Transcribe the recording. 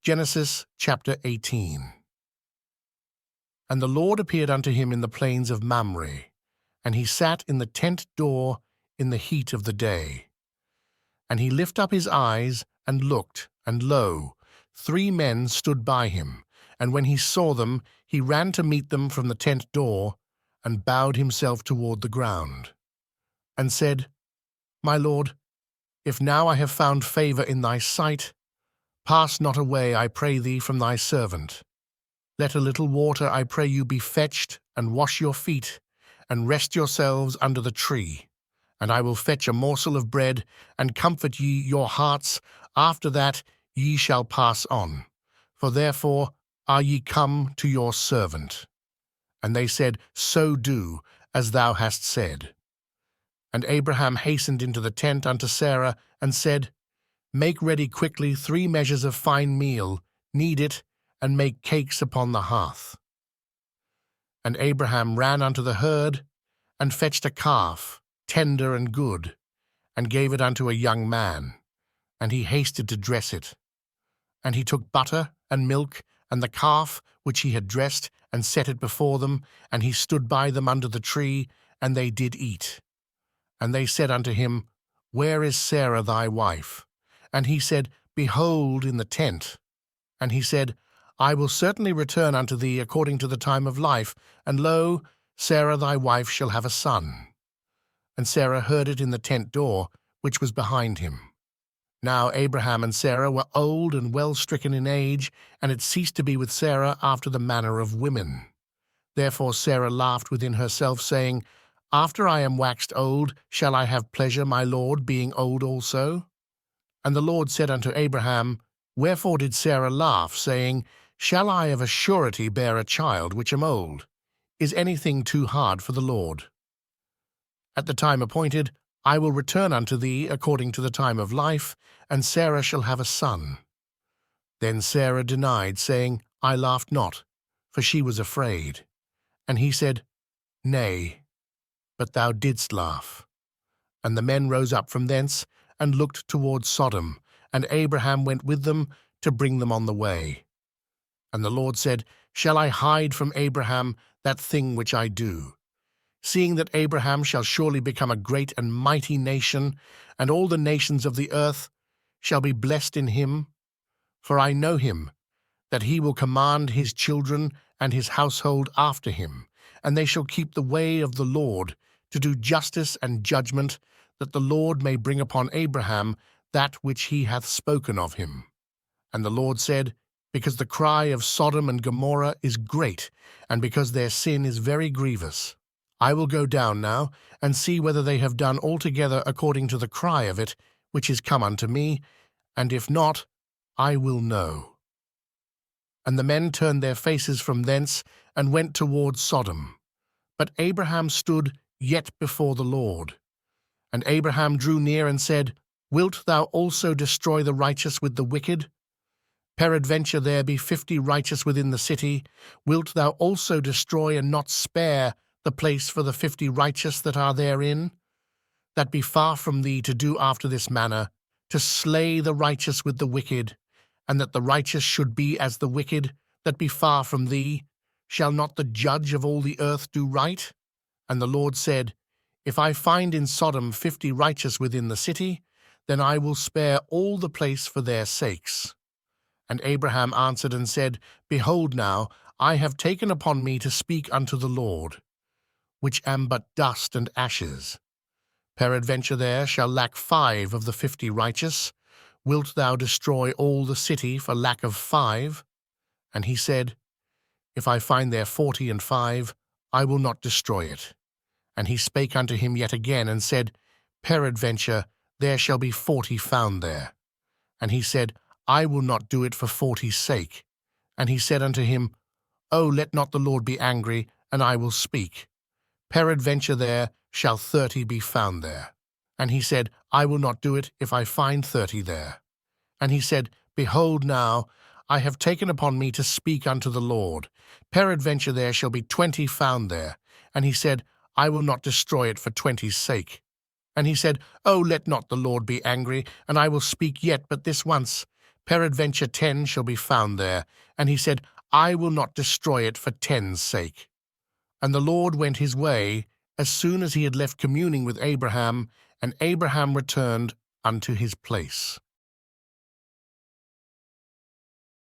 Genesis chapter 18. And the Lord appeared unto him in the plains of Mamre, and he sat in the tent door in the heat of the day. And he lifted up his eyes, and looked, and lo, 3 men stood by him. And when he saw them, he ran to meet them from the tent door, and bowed himself toward the ground, and said, My Lord, if now I have found favour in thy sight, pass not away, I pray thee, from thy servant. Let a little water, I pray you, be fetched, and wash your feet, and rest yourselves under the tree. And I will fetch a morsel of bread, and comfort ye your hearts. After that ye shall pass on. For therefore are ye come to your servant. And they said, So do, as thou hast said. And Abraham hastened into the tent unto Sarah, and said, Make ready quickly 3 measures of fine meal, knead it, and make cakes upon the hearth. And Abraham ran unto the herd, and fetched a calf, tender and good, and gave it unto a young man, and he hasted to dress it. And he took butter and milk, and the calf which he had dressed, and set it before them, and he stood by them under the tree, and they did eat. And they said unto him, Where is Sarah thy wife? And he said, Behold, in the tent. And he said, I will certainly return unto thee according to the time of life, and lo, Sarah thy wife shall have a son. And Sarah heard it in the tent door, which was behind him. Now Abraham and Sarah were old and well stricken in age, and it ceased to be with Sarah after the manner of women. Therefore Sarah laughed within herself, saying, After I am waxed old, shall I have pleasure, my Lord, being old also? And the Lord said unto Abraham, Wherefore did Sarah laugh, saying, Shall I of a surety bear a child which am old? Is anything too hard for the Lord? At the time appointed, I will return unto thee according to the time of life, and Sarah shall have a son. Then Sarah denied, saying, I laughed not, for she was afraid. And he said, Nay, but thou didst laugh. And the men rose up from thence, and looked toward Sodom, and Abraham went with them to bring them on the way. And the Lord said, Shall I hide from Abraham that thing which I do? Seeing that Abraham shall surely become a great and mighty nation, and all the nations of the earth shall be blessed in him. For I know him, that he will command his children and his household after him, and they shall keep the way of the Lord, to do justice and judgment, that the Lord may bring upon Abraham that which he hath spoken of him. And the Lord said, Because the cry of Sodom and Gomorrah is great, and because their sin is very grievous, I will go down now, and see whether they have done altogether according to the cry of it, which is come unto me, and if not, I will know. And the men turned their faces from thence, and went toward Sodom. But Abraham stood yet before the Lord. And Abraham drew near and said, Wilt thou also destroy the righteous with the wicked? Peradventure there be 50 righteous within the city. Wilt thou also destroy and not spare the place for the 50 righteous that are therein? That be far from thee to do after this manner, to slay the righteous with the wicked, and that the righteous should be as the wicked, that be far from thee. Shall not the judge of all the earth do right? And the Lord said, If I find in Sodom 50 righteous within the city, then I will spare all the place for their sakes. And Abraham answered and said, Behold now, I have taken upon me to speak unto the Lord, which am but dust and ashes. Peradventure there shall lack 5 of the 50 righteous. Wilt thou destroy all the city for lack of 5? And he said, If I find there 40 and 5, I will not destroy it. And he spake unto him yet again, and said, Peradventure there shall be 40 found there. And he said, I will not do it for 40's sake. And he said unto him, O let not the Lord be angry, and I will speak. Peradventure there shall 30 be found there. And he said, I will not do it if I find 30 there. And he said, Behold now, I have taken upon me to speak unto the Lord. Peradventure there shall be 20 found there. And he said, I will not destroy it for 20's sake. And he said, O let not the Lord be angry, and I will speak yet but this once. Peradventure 10 shall be found there. And he said, I will not destroy it for 10's sake. And the Lord went his way as soon as he had left communing with Abraham, and Abraham returned unto his place.